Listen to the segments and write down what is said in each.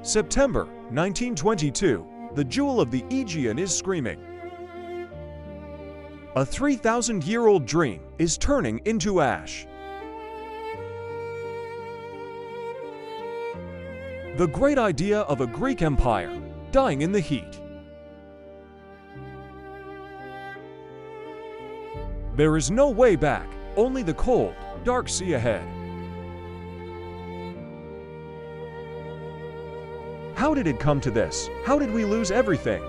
September 1922, the jewel of the Aegean is screaming. A 3,000-year-old dream is turning into ash. The great idea of a Greek empire dying in the heat. There is no way back, only the cold, dark sea ahead. How did it come to this? How did we lose everything?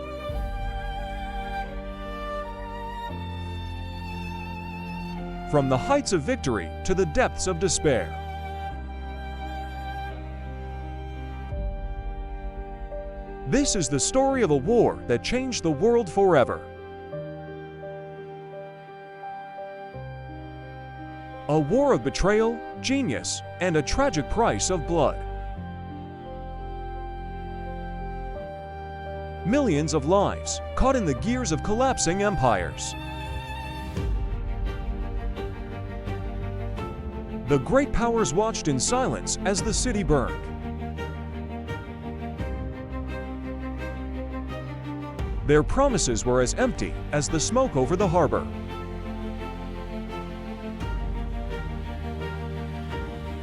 From the heights of victory to the depths of despair. This is the story of a war that changed the world forever. A war of betrayal, genius, and a tragic price of blood. Millions of lives caught in the gears of collapsing empires. The great powers watched in silence as the city burned. Their promises were as empty as the smoke over the harbor.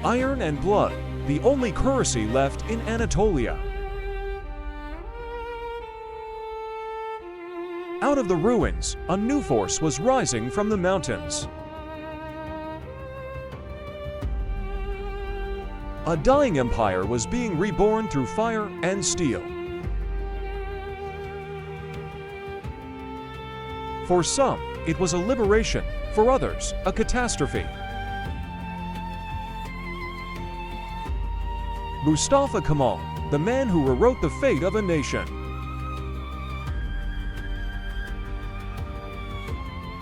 Iron and blood, the only currency left in Anatolia. Out of the ruins, a new force was rising from the mountains. A dying empire was being reborn through fire and steel. For some, it was a liberation, for others, a catastrophe. Mustafa Kemal, the man who rewrote the fate of a nation.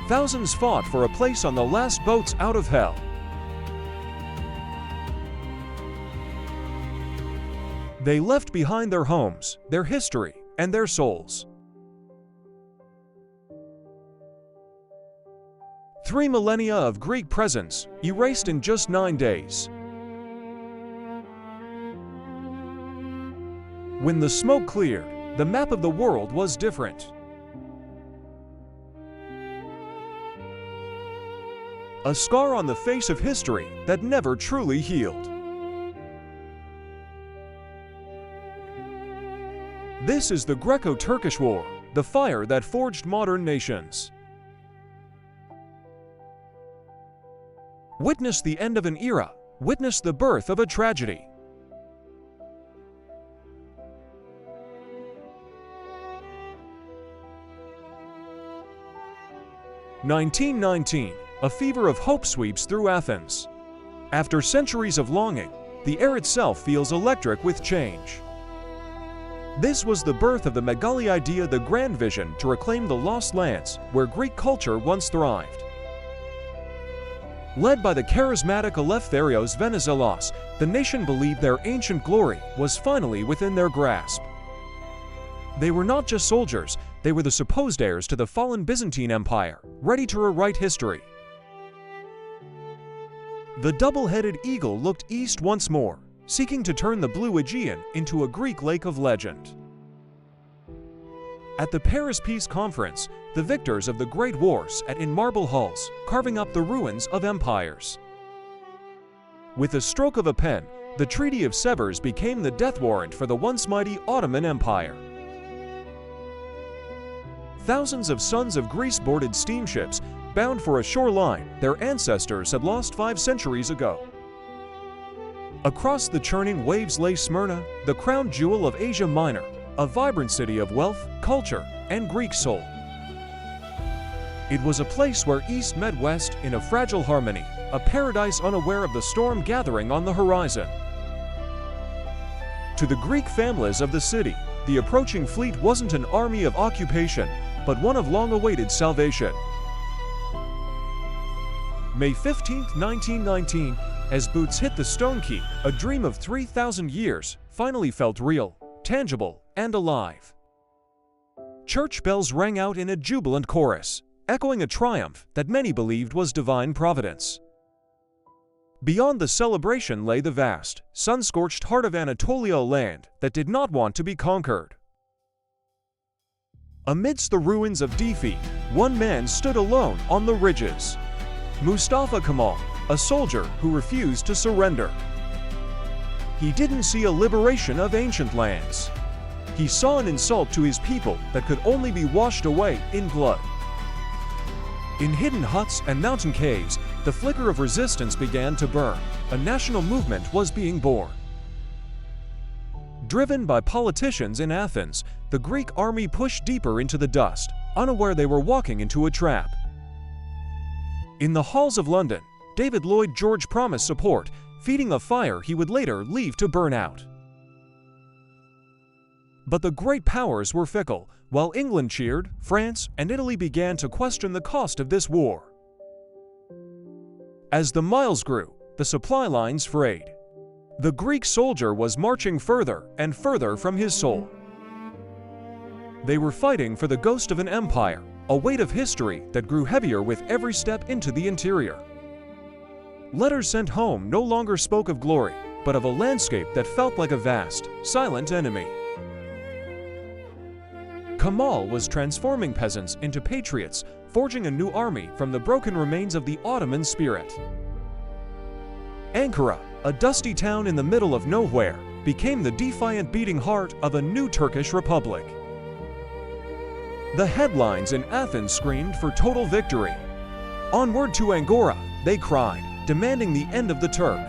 Thousands fought for a place on the last boats out of hell. They left behind their homes, their history, and their souls. 3 millennia of Greek presence, erased in just 9 days. When the smoke cleared, the map of the world was different. A scar on the face of history that never truly healed. This is the Greco-Turkish War, the fire that forged modern nations. Witness the end of an era, witness the birth of a tragedy. (1919), a fever of hope sweeps through Athens. After centuries of longing, the air itself feels electric with change. This was the birth of the Megali idea, the grand vision to reclaim the lost lands where Greek culture once thrived. Led by the charismatic Eleftherios Venizelos, the nation believed their ancient glory was finally within their grasp. They were not just soldiers, they were the supposed heirs to the fallen Byzantine Empire, ready to rewrite history. The double-headed eagle looked east once more, seeking to turn the blue Aegean into a Greek lake of legend. At the Paris Peace Conference, the victors of the Great War sat in marble halls, carving up the ruins of empires. With a stroke of a pen, the Treaty of Sevres became the death warrant for the once mighty Ottoman Empire. Thousands of sons of Greece boarded steamships, bound for a shoreline their ancestors had lost 5 centuries ago. Across the churning waves lay Smyrna, the crown jewel of Asia Minor, a vibrant city of wealth, culture, and Greek soul. It was a place where East met West in a fragile harmony, a paradise unaware of the storm gathering on the horizon. To the Greek families of the city, the approaching fleet wasn't an army of occupation, but one of long-awaited salvation. May 15, 1919, as boots hit the stone quay, a dream of 3,000 years finally felt real, tangible, and alive. Church bells rang out in a jubilant chorus, echoing a triumph that many believed was divine providence. Beyond the celebration lay the vast, sun-scorched heart of Anatolia, a land that did not want to be conquered. Amidst the ruins of defeat, one man stood alone on the ridges. Mustafa Kemal, a soldier who refused to surrender. He didn't see a liberation of ancient lands. He saw an insult to his people that could only be washed away in blood. In hidden huts and mountain caves, the flicker of resistance began to burn. A national movement was being born. Driven by politicians in Athens, the Greek army pushed deeper into the dust, unaware they were walking into a trap. In the halls of London, David Lloyd George promised support, feeding a fire he would later leave to burn out. But the great powers were fickle. While England cheered, France and Italy began to question the cost of this war. As the miles grew, the supply lines frayed. The Greek soldier was marching further and further from his soul. They were fighting for the ghost of an empire, a weight of history that grew heavier with every step into the interior. Letters sent home no longer spoke of glory, but of a landscape that felt like a vast, silent enemy. Kemal was transforming peasants into patriots, forging a new army from the broken remains of the Ottoman spirit. Ankara, a dusty town in the middle of nowhere, became the defiant beating heart of a new Turkish republic. The headlines in Athens screamed for total victory. Onward to Angora, they cried, demanding the end of the Turk.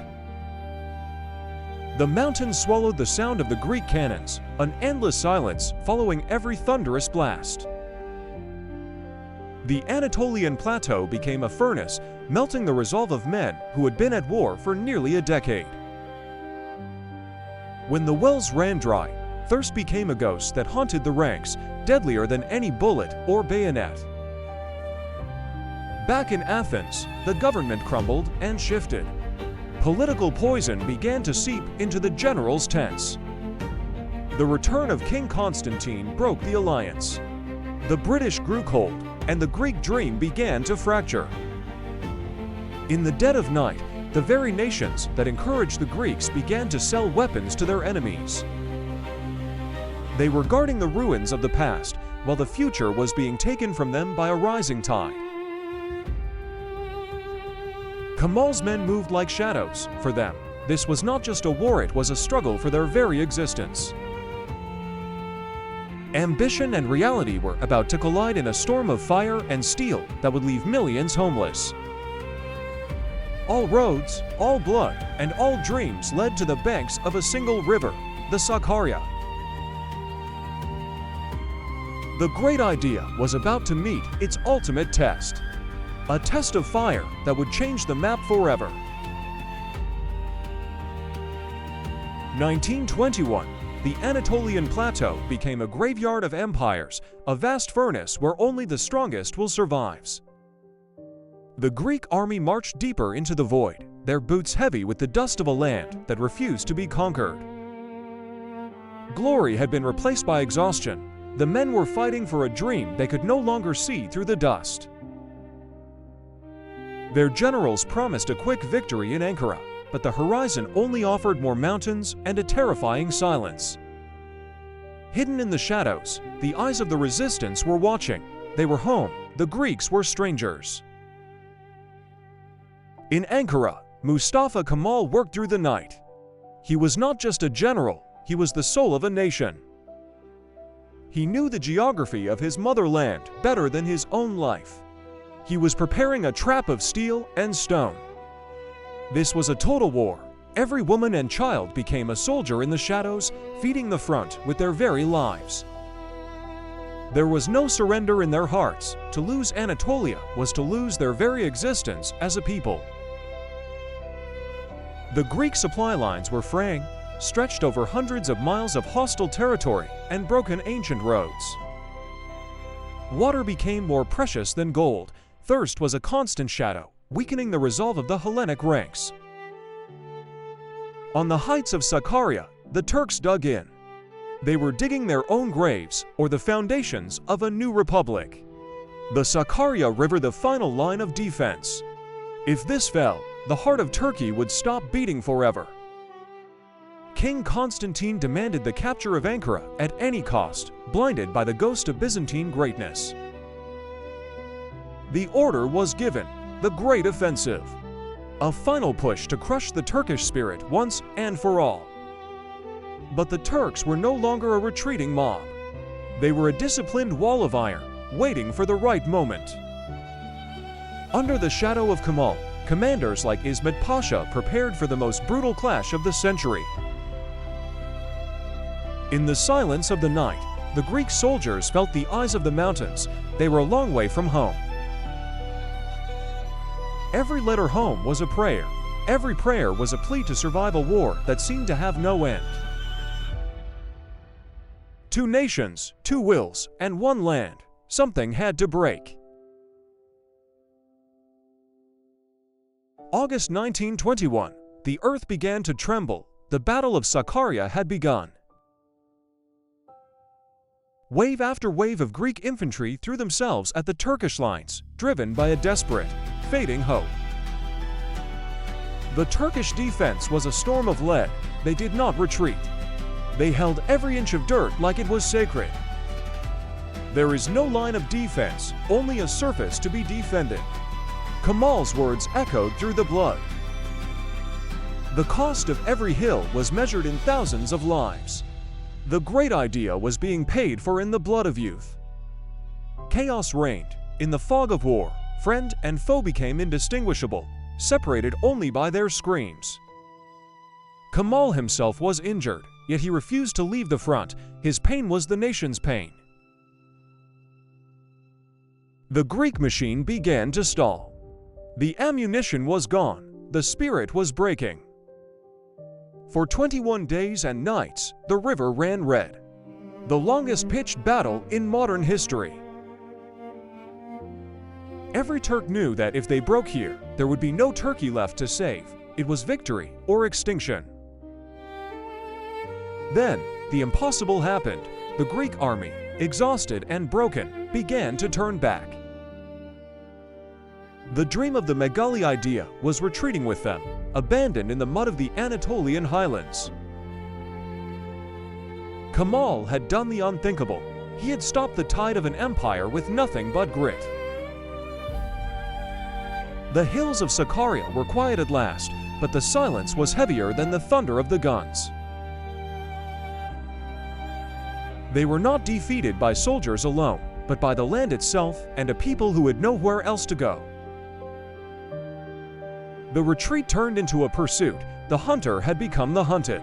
The mountains swallowed the sound of the Greek cannons, an endless silence following every thunderous blast. The Anatolian plateau became a furnace, melting the resolve of men who had been at war for nearly a decade. When the wells ran dry, thirst became a ghost that haunted the ranks, deadlier than any bullet or bayonet. Back in Athens, the government crumbled and shifted. Political poison began to seep into the generals' tents. The return of King Constantine broke the alliance. The British grew cold, and the Greek dream began to fracture. In the dead of night, the very nations that encouraged the Greeks began to sell weapons to their enemies. They were guarding the ruins of the past, while the future was being taken from them by a rising tide. Kemal's men moved like shadows. For them, this was not just a war, it was a struggle for their very existence. Ambition and reality were about to collide in a storm of fire and steel that would leave millions homeless. All roads, all blood, and all dreams led to the banks of a single river, the Sakarya. The great idea was about to meet its ultimate test. A test of fire that would change the map forever. 1921, the Anatolian Plateau became a graveyard of empires, a vast furnace where only the strongest will survive. The Greek army marched deeper into the void, their boots heavy with the dust of a land that refused to be conquered. Glory had been replaced by exhaustion. The men were fighting for a dream they could no longer see through the dust. Their generals promised a quick victory in Ankara, but the horizon only offered more mountains and a terrifying silence. Hidden in the shadows, the eyes of the resistance were watching. They were home, the Greeks were strangers. In Ankara, Mustafa Kemal worked through the night. He was not just a general, he was the soul of a nation. He knew the geography of his motherland better than his own life. He was preparing a trap of steel and stone. This was a total war. Every woman and child became a soldier in the shadows, feeding the front with their very lives. There was no surrender in their hearts. To lose Anatolia was to lose their very existence as a people. The Greek supply lines were fraying, stretched over hundreds of miles of hostile territory and broken ancient roads. Water became more precious than gold. Thirst was a constant shadow, weakening the resolve of the Hellenic ranks. On the heights of Sakarya, the Turks dug in. They were digging their own graves or the foundations of a new republic. The Sakarya River, the final line of defense. If this fell, the heart of Turkey would stop beating forever. King Constantine demanded the capture of Ankara at any cost, blinded by the ghost of Byzantine greatness. The order was given, the Great Offensive, a final push to crush the Turkish spirit once and for all. But the Turks were no longer a retreating mob. They were a disciplined wall of iron, waiting for the right moment. Under the shadow of Kemal, commanders like Ismet Pasha prepared for the most brutal clash of the century. In the silence of the night, the Greek soldiers felt the eyes of the mountains. They were a long way from home. Every letter home was a prayer. Every prayer was a plea to survive a war that seemed to have no end. Two nations, two wills, and one land. Something had to break. August 1921. The earth began to tremble. The Battle of Sakarya had begun. Wave after wave of Greek infantry threw themselves at the Turkish lines, driven by a desperate, fading hope. The Turkish defense was a storm of lead. They did not retreat. They held every inch of dirt like it was sacred. There is no line of defense, only a surface to be defended. Kemal's words echoed through the blood. The cost of every hill was measured in thousands of lives. The great idea was being paid for in the blood of youth. Chaos reigned. In the fog of war, friend and foe became indistinguishable, separated only by their screams. Kemal himself was injured, yet he refused to leave the front. His pain was the nation's pain. The Greek machine began to stall. The ammunition was gone. The spirit was breaking. For 21 days and nights, the river ran red. The longest pitched battle in modern history. Every Turk knew that if they broke here, there would be no Turkey left to save. It was victory or extinction. Then, the impossible happened. The Greek army, exhausted and broken, began to turn back. The dream of the Megali idea was retreating with them, abandoned in the mud of the Anatolian highlands. Kemal had done the unthinkable. He had stopped the tide of an empire with nothing but grit. The hills of Sakarya were quiet at last, but the silence was heavier than the thunder of the guns. They were not defeated by soldiers alone, but by the land itself and a people who had nowhere else to go. The retreat turned into a pursuit. The hunter had become the hunted.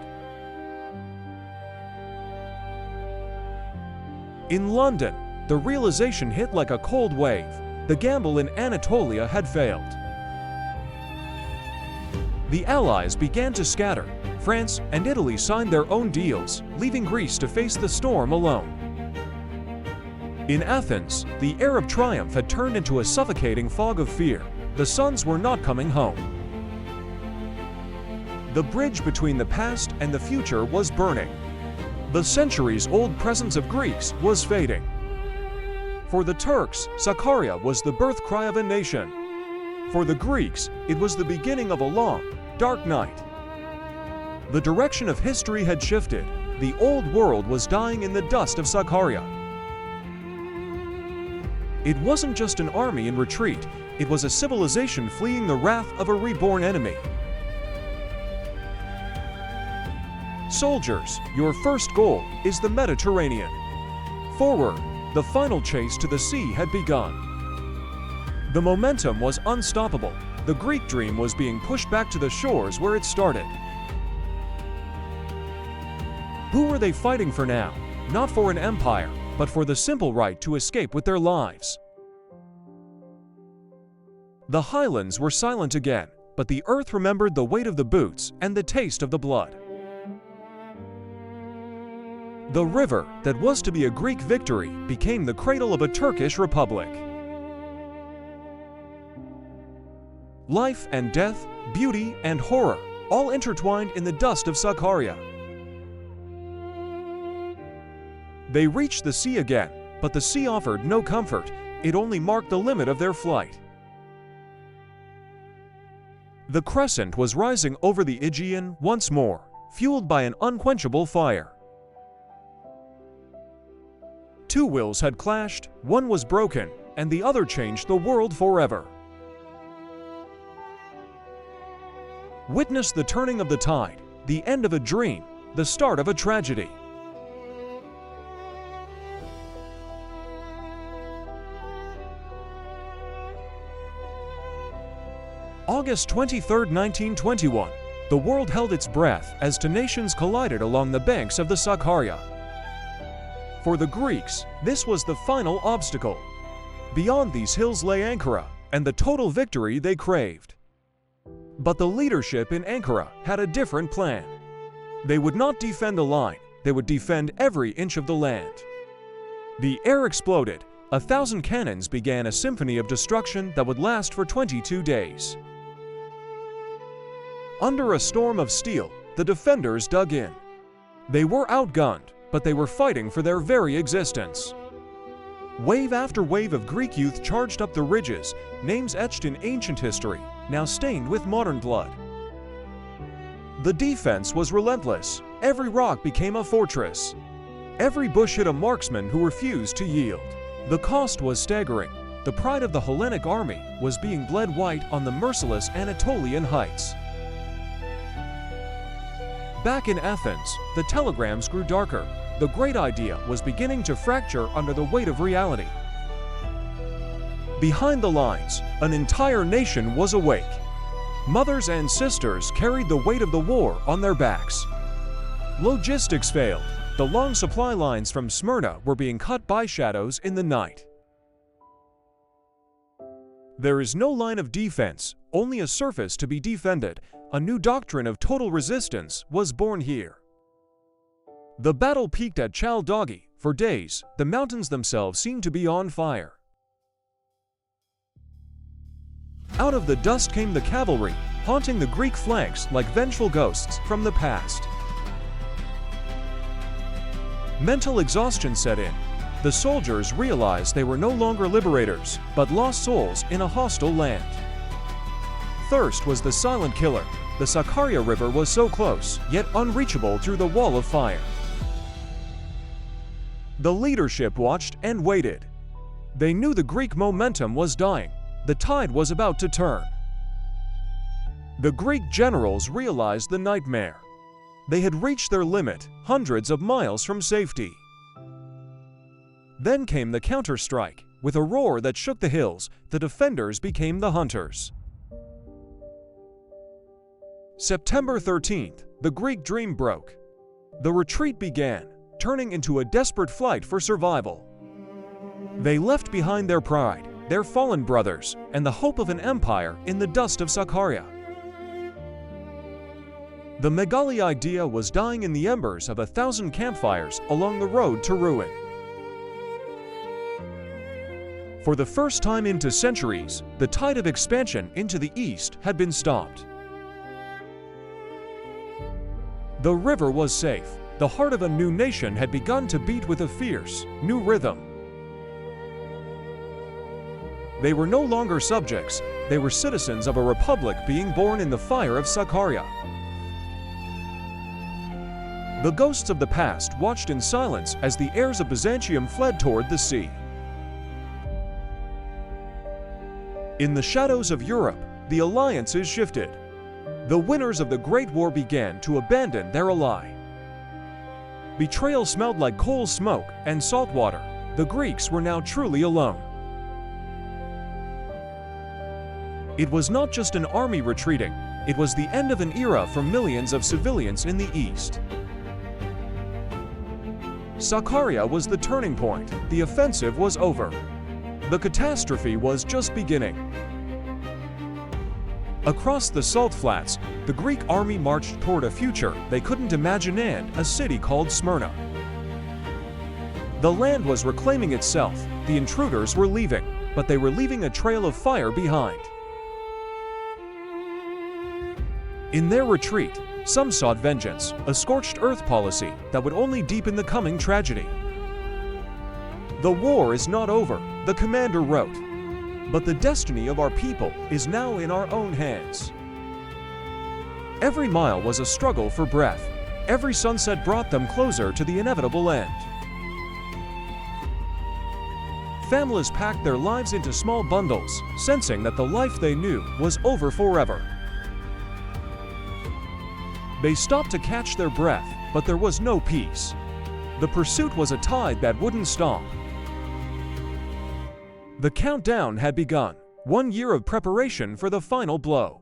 In London, the realization hit like a cold wave. The gamble in Anatolia had failed. The Allies began to scatter. France and Italy signed their own deals, leaving Greece to face the storm alone. In Athens, the Arab triumph had turned into a suffocating fog of fear. The sons were not coming home. The bridge between the past and the future was burning. The centuries-old presence of Greeks was fading. For the Turks, Sakarya was the birth cry of a nation. For the Greeks, it was the beginning of a long, dark night. The direction of history had shifted. The old world was dying in the dust of Sakarya. It wasn't just an army in retreat, it was a civilization fleeing the wrath of a reborn enemy. Soldiers, your first goal is the Mediterranean. Forward, the final chase to the sea had begun. The momentum was unstoppable. The Greek dream was being pushed back to the shores where it started. Who were they fighting for now? Not for an empire, but for the simple right to escape with their lives. The highlands were silent again, but the earth remembered the weight of the boots and the taste of the blood. The river that was to be a Greek victory became the cradle of a Turkish republic. Life and death, beauty and horror, all intertwined in the dust of Sakarya. They reached the sea again, but the sea offered no comfort. It only marked the limit of their flight. The crescent was rising over the Aegean once more, fueled by an unquenchable fire. Two wills had clashed, one was broken, and the other changed the world forever. Witness the turning of the tide, the end of a dream, the start of a tragedy. August 23, 1921, the world held its breath as two nations collided along the banks of the Sakarya. For the Greeks, this was the final obstacle. Beyond these hills lay Ankara, and the total victory they craved. But the leadership in Ankara had a different plan. They would not defend a line, they would defend every inch of the land. The air exploded, 1,000 cannons began a symphony of destruction that would last for 22 days. Under a storm of steel, the defenders dug in. They were outgunned, but they were fighting for their very existence. Wave after wave of Greek youth charged up the ridges, names etched in ancient history, now stained with modern blood. The defense was relentless. Every rock became a fortress. Every bush hid a marksman who refused to yield. The cost was staggering. The pride of the Hellenic army was being bled white on the merciless Anatolian heights. Back in Athens, the telegrams grew darker. The great idea was beginning to fracture under the weight of reality. Behind the lines, an entire nation was awake. Mothers and sisters carried the weight of the war on their backs. Logistics failed. The long supply lines from Smyrna were being cut by shadows in the night. There is no line of defense, only a surface to be defended. A new doctrine of total resistance was born here. The battle peaked at Chaldagi. For days, the mountains themselves seemed to be on fire. Out of the dust came the cavalry, haunting the Greek flanks like vengeful ghosts from the past. Mental exhaustion set in. The soldiers realized they were no longer liberators, but lost souls in a hostile land. Thirst was the silent killer. The Sakarya River was so close, yet unreachable through the wall of fire. The leadership watched and waited. They knew the Greek momentum was dying. The tide was about to turn. The Greek generals realized the nightmare. They had reached their limit, hundreds of miles from safety. Then came the counter-strike. With a roar that shook the hills, the defenders became the hunters. September 13th, the Greek dream broke. The retreat began, turning into a desperate flight for survival. They left behind their pride, their fallen brothers, and the hope of an empire in the dust of Sakarya. The Megali idea was dying in the embers of 1,000 campfires along the road to ruin. For the first time into centuries, the tide of expansion into the east had been stopped. The river was safe. The heart of a new nation had begun to beat with a fierce, new rhythm. They were no longer subjects. They were citizens of a republic being born in the fire of Sakarya. The ghosts of the past watched in silence as the heirs of Byzantium fled toward the sea. In the shadows of Europe, the alliances shifted. The winners of the Great War began to abandon their ally. Betrayal smelled like coal smoke and salt water. The Greeks were now truly alone. It was not just an army retreating, it was the end of an era for millions of civilians in the east. Sakarya was the turning point. The offensive was over. The catastrophe was just beginning. Across the salt flats, the Greek army marched toward a future they couldn't imagine and a city called Smyrna. The land was reclaiming itself. The intruders were leaving, but they were leaving a trail of fire behind. In their retreat, some sought vengeance, a scorched earth policy that would only deepen the coming tragedy. The war is not over, the commander wrote, but the destiny of our people is now in our own hands. Every mile was a struggle for breath. Every sunset brought them closer to the inevitable end. Families packed their lives into small bundles, sensing that the life they knew was over forever. They stopped to catch their breath, but there was no peace. The pursuit was a tide that wouldn't stop. The countdown had begun, 1 year of preparation for the final blow.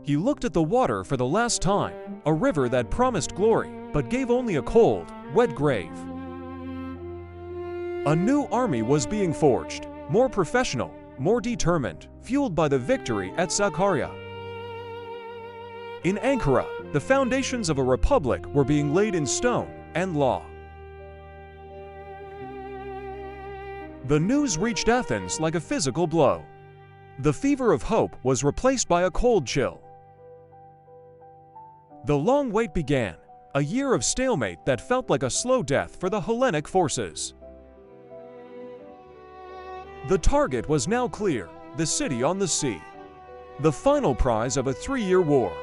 He looked at the water for the last time, a river that promised glory, but gave only a cold, wet grave. A new army was being forged, more professional, more determined, fueled by the victory at Sakarya. In Ankara, the foundations of a republic were being laid in stone and law. The news reached Athens like a physical blow. The fever of hope was replaced by a cold chill. The long wait began, a year of stalemate that felt like a slow death for the Hellenic forces. The target was now clear, the city on the sea. The final prize of a 3-year war.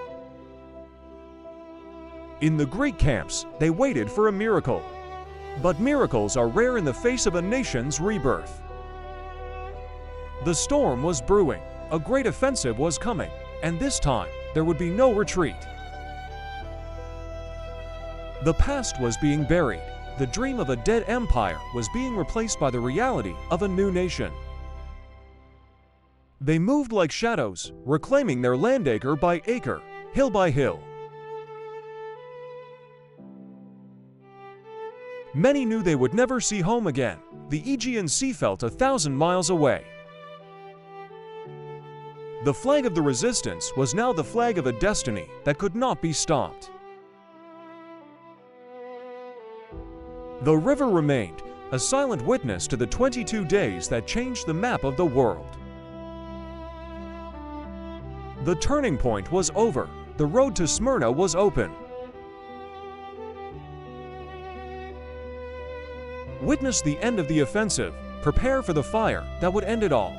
In the Greek camps, they waited for a miracle. But miracles are rare in the face of a nation's rebirth. The storm was brewing, a great offensive was coming, and this time there would be no retreat. The past was being buried. The dream of a dead empire was being replaced by the reality of a new nation. They moved like shadows, reclaiming their land acre by acre, hill by hill. Many knew they would never see home again. The Aegean Sea felt 1,000 miles away. The flag of the resistance was now the flag of a destiny that could not be stopped. The river remained, a silent witness to the 22 days that changed the map of the world. The turning point was over. The road to Smyrna was open. Witness the end of the offensive. Prepare for the fire that would end it all.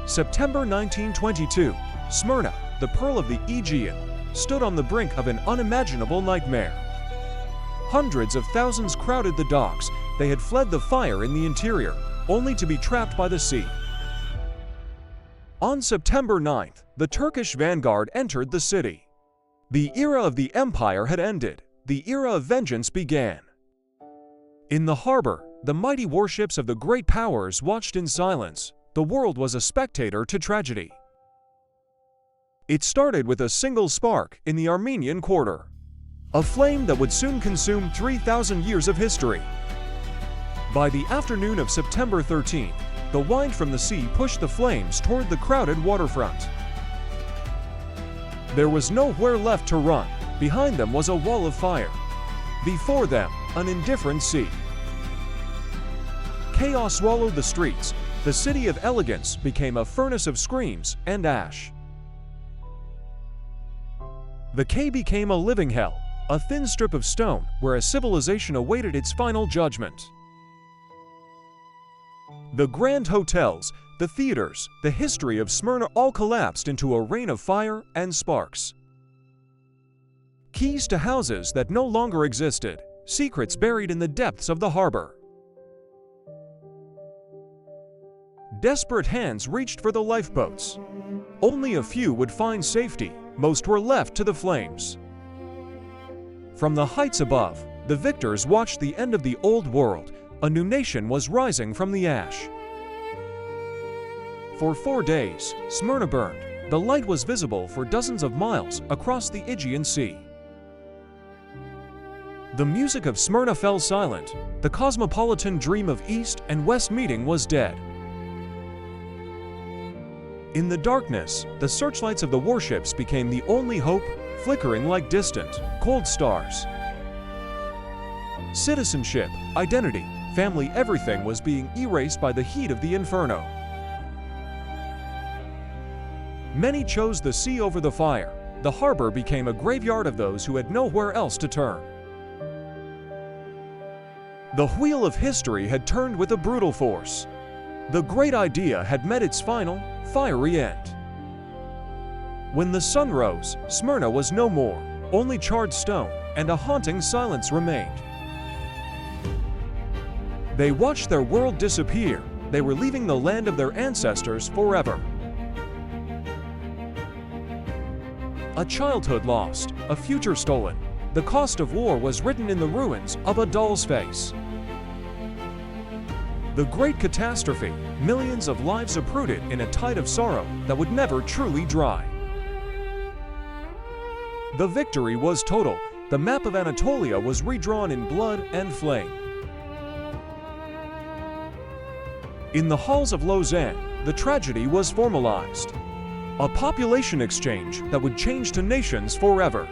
September 1922, Smyrna, the pearl of the Aegean, stood on the brink of an unimaginable nightmare. Hundreds of thousands crowded the docks. They had fled the fire in the interior, only to be trapped by the sea. On September 9th, the Turkish vanguard entered the city. The era of the empire had ended. The era of vengeance began. In the harbor, the mighty warships of the great powers watched in silence. The world was a spectator to tragedy. It started with a single spark in the Armenian quarter, a flame that would soon consume 3,000 years of history. By the afternoon of September 13th, the wind from the sea pushed the flames toward the crowded waterfront. There was nowhere left to run. Behind them was a wall of fire. Before them, an indifferent sea. Chaos swallowed the streets. The city of elegance became a furnace of screams and ash. The quay became a living hell, a thin strip of stone where a civilization awaited its final judgment. The grand hotels, the theaters, the history of Smyrna all collapsed into a rain of fire and sparks. Keys to houses that no longer existed, secrets buried in the depths of the harbor. Desperate hands reached for the lifeboats. Only a few would find safety. Most were left to the flames. From the heights above, the victors watched the end of the old world. A new nation was rising from the ash. For 4 days, Smyrna burned. The light was visible for dozens of miles across the Aegean Sea. The music of Smyrna fell silent. The cosmopolitan dream of East and West meeting was dead. In the darkness, the searchlights of the warships became the only hope, flickering like distant, cold stars. Citizenship, identity, family, everything was being erased by the heat of the inferno. Many chose the sea over the fire. The harbor became a graveyard of those who had nowhere else to turn. The wheel of history had turned with a brutal force. The great idea had met its final, fiery end. When the sun rose, Smyrna was no more. Only charred stone and a haunting silence remained. They watched their world disappear. They were leaving the land of their ancestors forever. A childhood lost, a future stolen. The cost of war was written in the ruins of a doll's face. The great catastrophe, millions of lives uprooted in a tide of sorrow that would never truly dry. The victory was total. The map of Anatolia was redrawn in blood and flame. In the halls of Lausanne, the tragedy was formalized. A population exchange that would change two nations forever.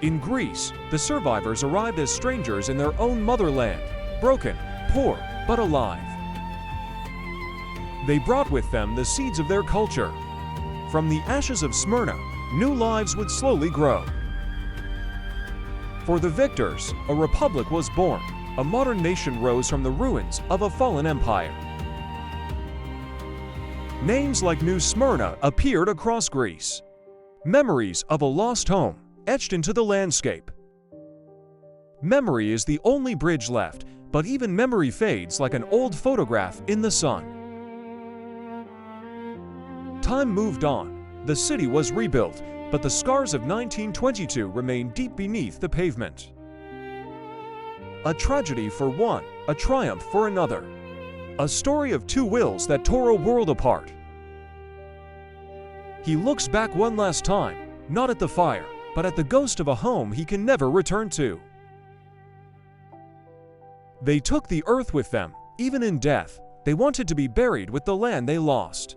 In Greece, the survivors arrived as strangers in their own motherland, broken, poor, but alive. They brought with them the seeds of their culture. From the ashes of Smyrna, new lives would slowly grow. For the victors, a republic was born. A modern nation rose from the ruins of a fallen empire. Names like New Smyrna appeared across Greece. Memories of a lost home etched into the landscape. Memory is the only bridge left, but even memory fades like an old photograph in the sun. Time moved on. The city was rebuilt, but the scars of 1922 remain deep beneath the pavement. A tragedy for one, a triumph for another. A story of two wills that tore a world apart. He looks back one last time, not at the fire, but at the ghost of a home he can never return to. They took the earth with them, even in death. They wanted to be buried with the land they lost.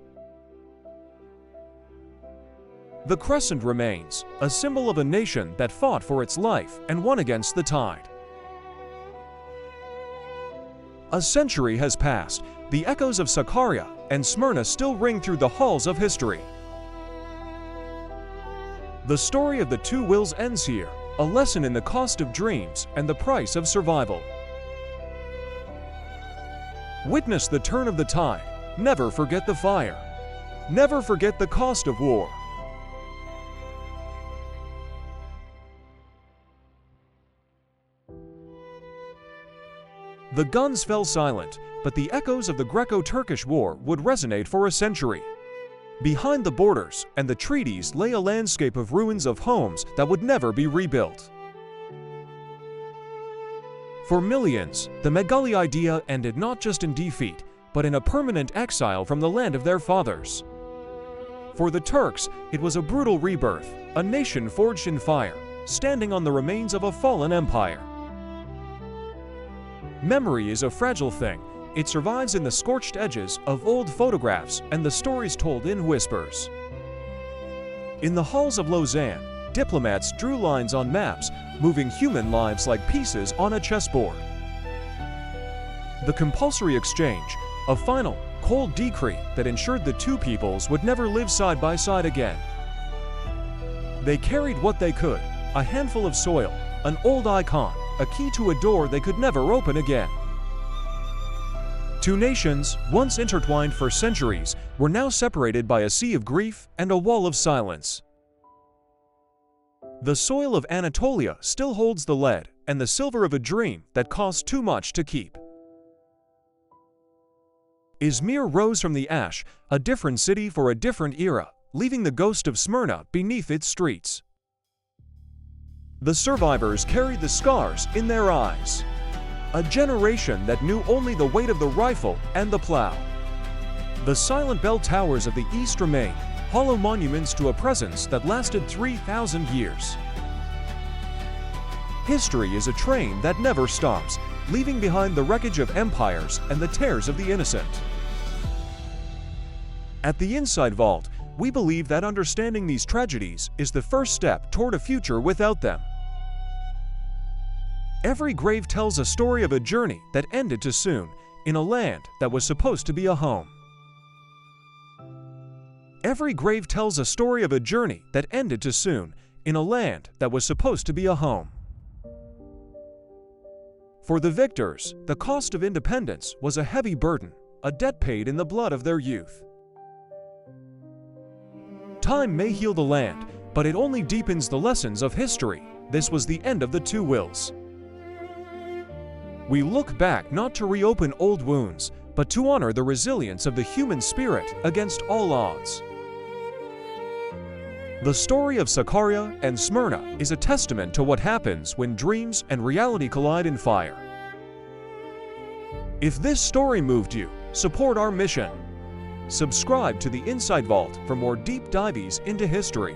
The crescent remains, a symbol of a nation that fought for its life and won against the tide. A century has passed. The echoes of Sakarya and Smyrna still ring through the halls of history. The story of the two wills ends here, a lesson in the cost of dreams and the price of survival. Witness the turn of the tide. Never forget the fire. Never forget the cost of war. The guns fell silent, but the echoes of the Greco-Turkish War would resonate for a century. Behind the borders and the treaties lay a landscape of ruins of homes that would never be rebuilt. For millions, the Megali idea ended not just in defeat, but in a permanent exile from the land of their fathers. For the Turks, it was a brutal rebirth, a nation forged in fire, standing on the remains of a fallen empire. Memory is a fragile thing. It survives in the scorched edges of old photographs and the stories told in whispers. In the halls of Lausanne, diplomats drew lines on maps, moving human lives like pieces on a chessboard. The compulsory exchange, a final, cold decree that ensured the two peoples would never live side by side again. They carried what they could, a handful of soil, an old icon, a key to a door they could never open again. Two nations, once intertwined for centuries, were now separated by a sea of grief and a wall of silence. The soil of Anatolia still holds the lead and the silver of a dream that cost too much to keep. Izmir rose from the ash, a different city for a different era, leaving the ghost of Smyrna beneath its streets. The survivors carried the scars in their eyes. A generation that knew only the weight of the rifle and the plow. The silent bell towers of the East remain, hollow monuments to a presence that lasted 3,000 years. History is a train that never stops, leaving behind the wreckage of empires and the tears of the innocent. At the Inside Vault, we believe that understanding these tragedies is the first step toward a future without them. Every grave tells a story of a journey that ended too soon, in a land that was supposed to be a home. Every grave tells a story of a journey that ended too soon, in a land that was supposed to be a home. For the victors, the cost of independence was a heavy burden, a debt paid in the blood of their youth. Time may heal the land, but it only deepens the lessons of history. This was the end of the two wills. We look back not to reopen old wounds, but to honor the resilience of the human spirit against all odds. The story of Sakarya and Smyrna is a testament to what happens when dreams and reality collide in fire. If this story moved you, support our mission. Subscribe to the Insight Vault for more deep dives into history.